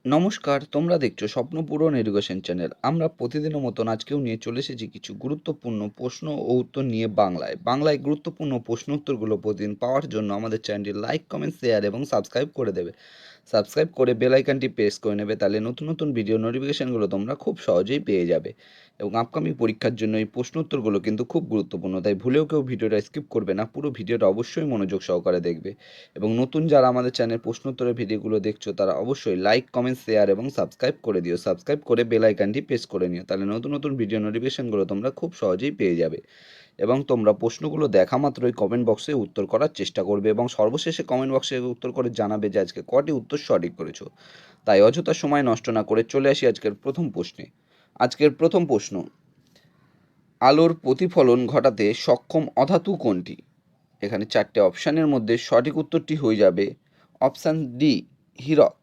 নমস্কার, তোমরা দেখছো স্বপ্নপূরণ এডুকেশন চ্যানেল। আমরা প্রতিদিনের মতন আজকেও নিয়ে চলে এসেছি কিছু গুরুত্বপূর্ণ প্রশ্ন ও উত্তর নিয়ে বাংলায় গুরুত্বপূর্ণ প্রশ্ন উত্তরগুলো প্রতিদিন পাওয়ার জন্য আমাদের চ্যানেলটি লাইক, কমেন্ট, শেয়ার এবং সাবস্ক্রাইব করে দেবে। সাবস্ক্রাইব করে বেল আইকনটি প্রেস করে নেবে, তাহলে নতুন নতুন ভিডিও নোটিফিকেশানগুলো তোমরা খুব সহজেই পেয়ে যাবে। এবং আপকামিং পরীক্ষার জন্য এই প্রশ্ন উত্তরগুলো কিন্তু খুব গুরুত্বপূর্ণ, তাই ভুলেও কেউ ভিডিওটা স্কিপ করবে না, পুরো ভিডিওটা অবশ্যই মনোযোগ সহকারে দেখবে। এবং নতুন যারা আমাদের চ্যানেল প্রশ্ন উত্তরের ভিডিওগুলো দেখছো তারা অবশ্যই লাইক, কমেন্ট, শেয়ার এবং সাবস্ক্রাইব করে দিও। সাবস্ক্রাইব করে বেল আইকনটি প্রেস করে নিও, তাহলে নতুন নতুন ভিডিও নোটিফিকেশানগুলো তোমরা খুব সহজেই পেয়ে যাবে। এবং তোমরা প্রশ্নগুলো দেখা মাত্রই কমেন্ট বক্সে উত্তর করার চেষ্টা করবে এবং সর্বশেষে কমেন্ট বক্সে উত্তর করে জানাবে যে আজকে কটি উত্তর সঠিক করেছো। তাই অযথা সময় নষ্ট না করে চলে আসি আজকের প্রথম প্রশ্নে। আজকের প্রথম প্রশ্ন, আলোর প্রতিফলন ঘটাতে সক্ষম অধাতু কোনটি? এখানে চারটে অপশানের মধ্যে সঠিক উত্তরটি হয়ে যাবে অপশান ডি, হীরক।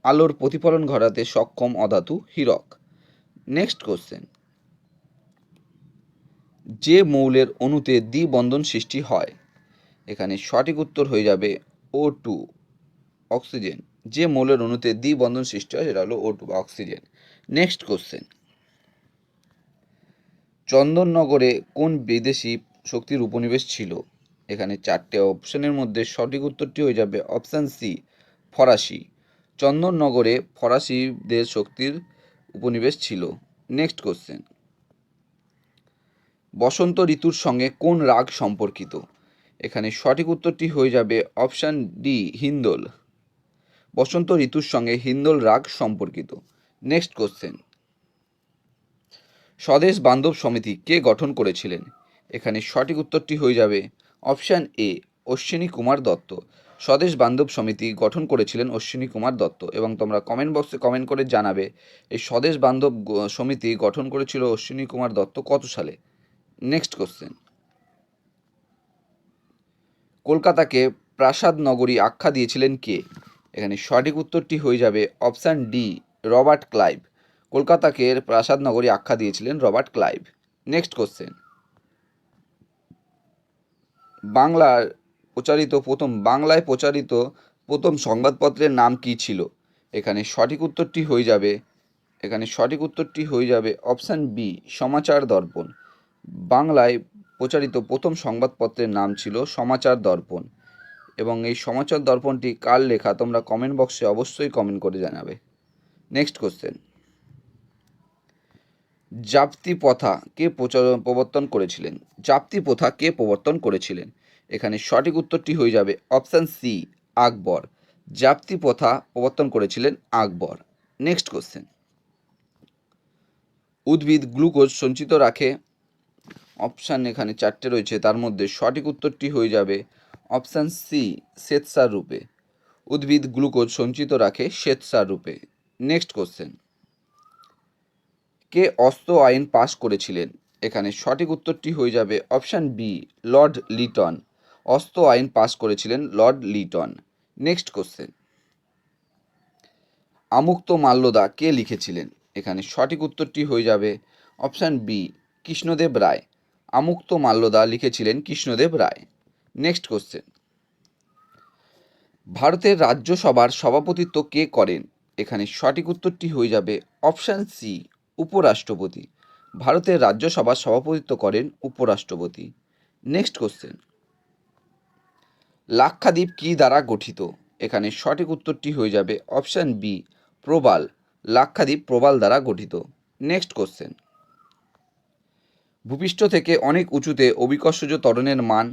আলোর প্রতিফলন ঘটাতে সক্ষম অধাতু হীরক। নেক্সট কোশ্চেন, যে মৌলের অণুতে দ্বিবন্ধন সৃষ্টি হয়? এখানে সঠিক উত্তর হয়ে যাবে O2, অক্সিজেন। যে মৌলের অণুতে দ্বিবন্ধন সৃষ্টি হয় সেটা হলো O2 বা অক্সিজেন। নেক্সট কোশ্চেন, চন্দননগরে কোন বিদেশি শক্তির উপনিবেশ ছিল? এখানে চারটে অপশনের মধ্যে সঠিক উত্তরটি হয়ে যাবে অপশান সি, ফরাসি। চন্দননগরে ফরাসিদের শক্তির উপনিবেশ ছিল। নেক্সট কোশ্চেন, বসন্ত ঋতুর সঙ্গে কোন রাগ সম্পর্কিত? এখানে সঠিক উত্তরটি হয়ে যাবে অপশান ডি, হিন্দোল। বসন্ত ঋতুর সঙ্গে হিন্দোল রাগ সম্পর্কিত। নেক্সট কোশ্চেন, স্বদেশ বান্ধব সমিতি কে গঠন করেছিলেন? এখানে সঠিক উত্তরটি হয়ে যাবে অপশান এ, অশ্বিনী কুমার দত্ত। স্বদেশ বান্ধব সমিতি গঠন করেছিলেন অশ্বিনী কুমার দত্ত। এবং তোমরা কমেন্ট বক্সে কমেন্ট করে জানাবে এই স্বদেশ বান্ধব সমিতি গঠন করেছিল অশ্বিনী কুমার দত্ত কত সালে। নেক্সট কোশ্চেন, কলকাতাকে প্রাসাদ নগরী আখ্যা দিয়েছিলেন কে? এখানে সঠিক উত্তরটি হয়ে যাবে অপশান ডি, রবার্ট ক্লাইভ। কলকাতাকে প্রাসাদ নগরী আখ্যা দিয়েছিলেন রবার্ট ক্লাইভ। নেক্সট কোশ্চেন, বাংলায় প্রচারিত প্রথম সংবাদপত্রের নাম কি ছিল? এখানে সঠিক উত্তরটি হয়ে যাবে অপশান বি, সমাচার দর্পণ। বাংলায় প্রচারিত প্রথম সংবাদপত্রের নাম ছিল সমাচার দর্পণ। এবং এই সমাচার দর্পণটি কার লেখা তোমরা কমেন্ট বক্সে অবশ্যই কমেন্ট করে জানাবে। নেক্সট কোশ্চেন, জাপ্তি প্রথা কে প্রবর্তন করেছিলেন? জাপ্তি প্রথা কে প্রবর্তন করেছিলেন? এখানে সঠিক উত্তরটি হয়ে যাবে অপশান সি, আকবর। জাপ্তি প্রথা প্রবর্তন করেছিলেন আকবর। নেক্সট কোশ্চেন, উদ্ভিদ গ্লুকোজ সঞ্চিত রাখে? অপশান এখানে চারটে রয়েছে, তার মধ্যে সঠিক উত্তরটি হয়ে যাবে অপশান সি, শ্বেতসার রূপে। উদ্ভিদ গ্লুকোজ সঞ্চিত রাখে শ্বেতসার রূপে। নেক্সট কোশ্চেন, কে অস্ত্র আইন পাশ করেছিলেন? এখানে সঠিক উত্তরটি হয়ে যাবে অপশান বি, লর্ড লিটন। অস্ত্র আইন পাশ করেছিলেন Lord Liton. Next question, Amuktamalyada কে লিখেছিলেন? এখানে সঠিক উত্তরটি হয়ে যাবে অপশান বি, কৃষ্ণদেব রায়। আমুক্তমাল্যদা লিখেছিলেন কৃষ্ণদেব রায়। নেক্সট কোশ্চেন, ভারতের রাজ্যসভার সভাপতিত্ব কে করেন? এখানে সঠিক উত্তরটি হয়ে যাবে অপশান সি, উপরাষ্ট্রপতি। ভারতের রাজ্যসভার সভাপতিত্ব করেন উপরাষ্ট্রপতি। নেক্সট কোশ্চেন, লাক্ষাদ্বীপ কি দ্বারা গঠিত? এখানে সঠিক উত্তরটি হয়ে যাবে অপশান বি, প্রবাল। লাক্ষাদ্বীপ প্রবাল দ্বারা গঠিত। নেক্সট কোশ্চেন, ভূপৃষ্ঠ থেকে অনেক উঁচুতে অভিকর্ষজ ত্বরণের মান?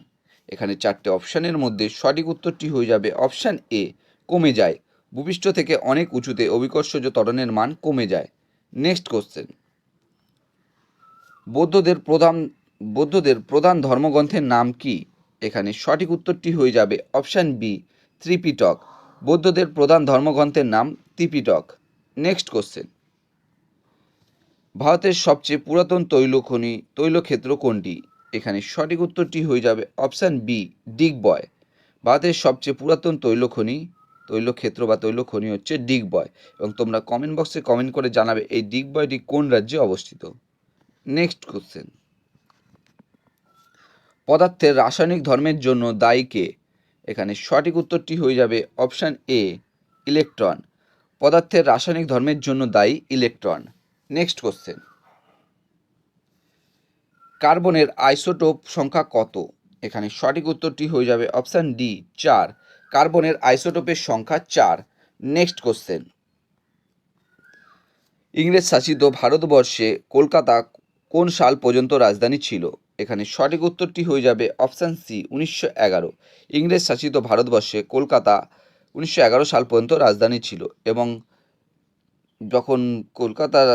এখানে চারটে অপশানের মধ্যে সঠিক উত্তরটি হয়ে যাবে অপশান এ, কমে যায়। ভূপৃষ্ঠ থেকে অনেক উঁচুতে অভিকর্ষজ ত্বরণের মান কমে যায়। নেক্সট কোশ্চেন, বৌদ্ধদের প্রধান ধর্মগ্রন্থের নাম কি? এখানে সঠিক উত্তরটি হয়ে যাবে অপশান বি, ত্রিপিটক। বৌদ্ধদের প্রধান ধর্মগ্রন্থের নাম ত্রিপিটক। নেক্সট কোশ্চেন, ভারতের সবচেয়ে পুরাতন তৈলক্ষেত্র কোনটি? এখানে সঠিক উত্তরটি হয়ে যাবে অপশান বি, ডিগবয়। ভারতের সবচেয়ে পুরাতন তৈলক্ষেত্র বা তৈলখনি হচ্ছে ডিগবয়। এবং তোমরা কমেন্ট বক্সে কমেন্ট করে জানাবে এই ডিগবয়টি কোন রাজ্যে অবস্থিত। নেক্সট কোশ্চেন, পদার্থের রাসায়নিক ধর্মের জন্য দায়ী কে? এখানে সঠিক উত্তরটি হয়ে যাবে অপশান এ, ইলেকট্রন। পদার্থের রাসায়নিক ধর্মের জন্য দায়ী ইলেকট্রন। নেক্সট কোশ্চেন, কার্বনের আইসোটোপ সংখ্যা কত? এখানে সঠিক উত্তরটি হয়ে যাবে অপশান ডি 4। কার্বনের আইসোটোপের সংখ্যা 4। নেক্সট কোশ্চেন, ইংরেজ শাসিত ভারতবর্ষে কলকাতা কোন সাল পর্যন্ত রাজধানী ছিল? এখানে সঠিক উত্তরটি হয়ে যাবে অপশান সি 1911। ইংরেজ শাসিত ভারতবর্ষে কলকাতা 1911 সাল পর্যন্ত রাজধানী ছিল এবং যখন কলকাতার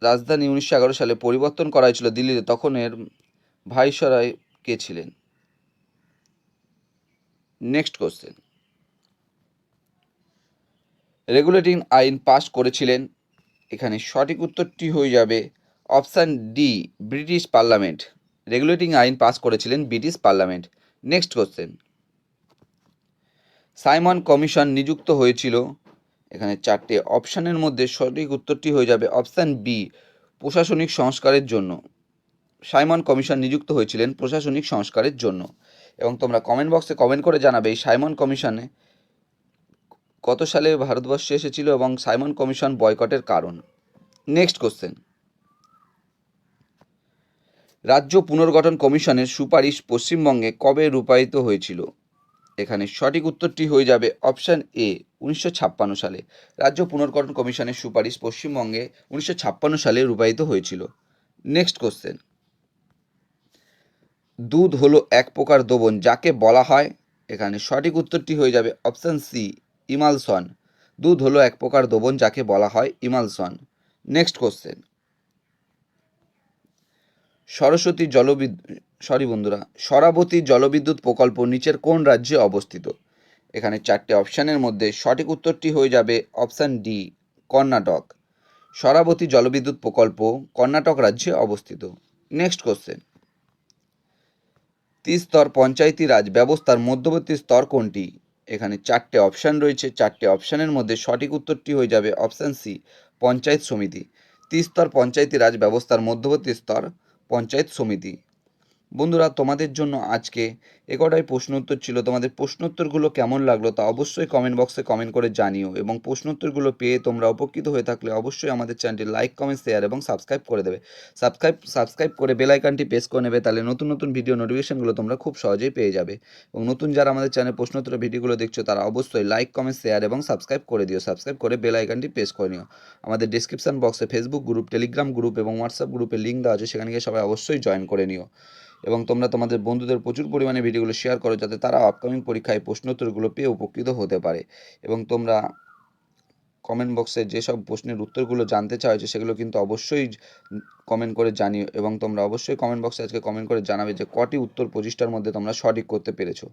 রাজধানী 1911 সালে পরিবর্তন করা হয়েছিল দিল্লিতে, তখন এর ভাইসরয় কে ছিলেন? নেক্সট কোশ্চেন, রেগুলেটিং আইন পাশ করেছিলেন? এখানে সঠিক উত্তরটি হয়ে যাবে option D British parliament. Regulating আইন পাস করেছিলেন British parliament. Next question, Simon commission নিযুক্ত হয়েছিল? এখানে 4টে অপশানের মধ্যে সঠিক উত্তরটি হয়ে যাবে অপশান বি প্রশাসনিক সংস্কারের জন্য। সাইমন কমিশন নিযুক্ত হয়েছিলেন প্রশাসনিক সংস্কারের জন্য। এবং তোমরা কমেন্ট বক্সে কমেন্ট করে জানাবে এই সাইমন কমিশনে কত সালে ভারতবর্ষে এসেছিল এবং সাইমন কমিশন বয়কটের কারণ। নেক্সট কোশ্চেন, রাজ্য পুনর্গঠন কমিশনের সুপারিশ পশ্চিমবঙ্গে কবে রূপায়িত হয়েছিল? এখানে সঠিক উত্তরটি হয়ে যাবে অপশান এ 1956 সালে। রাজ্য পুনর্গঠন কমিশনের সুপারিশ পশ্চিমবঙ্গে 1956 সালে রূপায়িত হয়েছিল। নেক্সট কোশ্চেন, দুধ হলো এক প্রকার দ্রবণ যাকে বলা হয়? এখানে সঠিক উত্তরটি হয়ে যাবে অপশান সি ইমালশন। দুধ হলো এক প্রকার দ্রবণ যাকে বলা হয় ইমালশন। নেক্সট কোশ্চেন, সরাবতী জলবিদ্যুৎ প্রকল্প নিচের কোন রাজ্যে অবস্থিত? এখানে 4টে অপশানের মধ্যে সঠিক উত্তরটি হয়ে যাবে অপশান ডি কর্ণাটক। সরাবতী জলবিদ্যুৎ প্রকল্প কর্ণাটক রাজ্যে অবস্থিত। নেক্সট কোশ্চেন, ত্রিস্তর পঞ্চায়েতি রাজ ব্যবস্থার মধ্যবর্তী স্তর কোনটি? এখানে 4টে অপশান রয়েছে। 4টে অপশানের মধ্যে সঠিক উত্তরটি হয়ে যাবে অপশান সি পঞ্চায়েত সমিতি। ত্রিস্তর পঞ্চায়েতি রাজ ব্যবস্থার মধ্যবর্তী স্তর পঞ্চায়েত সমিতি। বন্ধুরা, তোমাদের জন্য আজকে এ প্রশ্ন উত্তর ছিল। তোমাদের প্রশ্ন উত্তরগুলো কেমন লাগলো তা অবশ্যই কমেন্ট বক্সে কমেন্ট করে জানিও এবং প্রশ্ন উত্তরগুলো পেয়ে তোমরা উপকৃত হয়ে থাকলে অবশ্যই আমাদের চ্যানেলটি লাইক, কমেন্ট, শেয়ার এবং সাবস্ক্রাইব করে দেবে। সাবস্ক্রাইব করে বেল আইকনটি প্রেস করে নেবে, তাহলে নতুন নতুন ভিডিও নোটিফিকেশনগুলো তোমরা খুব সহজেই পেয়ে যাবে। এবং নতুন যারা আমাদের চ্যানেল প্রশ্ন উত্তরের ভিডিওগুলো দেখছো তারা অবশ্যই লাইক, কমেন্ট, শেয়ার এবং সাবস্ক্রাইব করে দিও। সাবস্ক্রাইব করে বেল আইকনটি প্রেস করে নিও। আমাদের ডিসক্রিপশন বক্সে ফেসবুক গ্রুপ, টেলিগ্রাম গ্রুপ এবং হোয়াটসঅ্যাপ গ্রুপের লিঙ্ক দেওয়া আছে, সেখানে গিয়ে সবাই অবশ্যই জয়েন করে নিও। এবং তোমরা তোমাদের বন্ধুদের প্রচুর পরিমাণে ভিডিওগুলো শেয়ার করো, যাতে তারা আপকামিং পরীক্ষায় প্রশ্নোত্তরগুলো পেয়ে উপকৃত হতে পারে। এবং তোমরা কমেন্ট বক্সে যেসব প্রশ্নের উত্তরগুলো জানতে চাইছো সেগুলো কিন্তু অবশ্যই কমেন্ট করে জানিও। এবং তোমরা অবশ্যই কমেন্ট বক্সে আজকে কমেন্ট করে জানাবে যে কটি উত্তর 25টার মধ্যে তোমরা সঠিক করতে পেরেছো।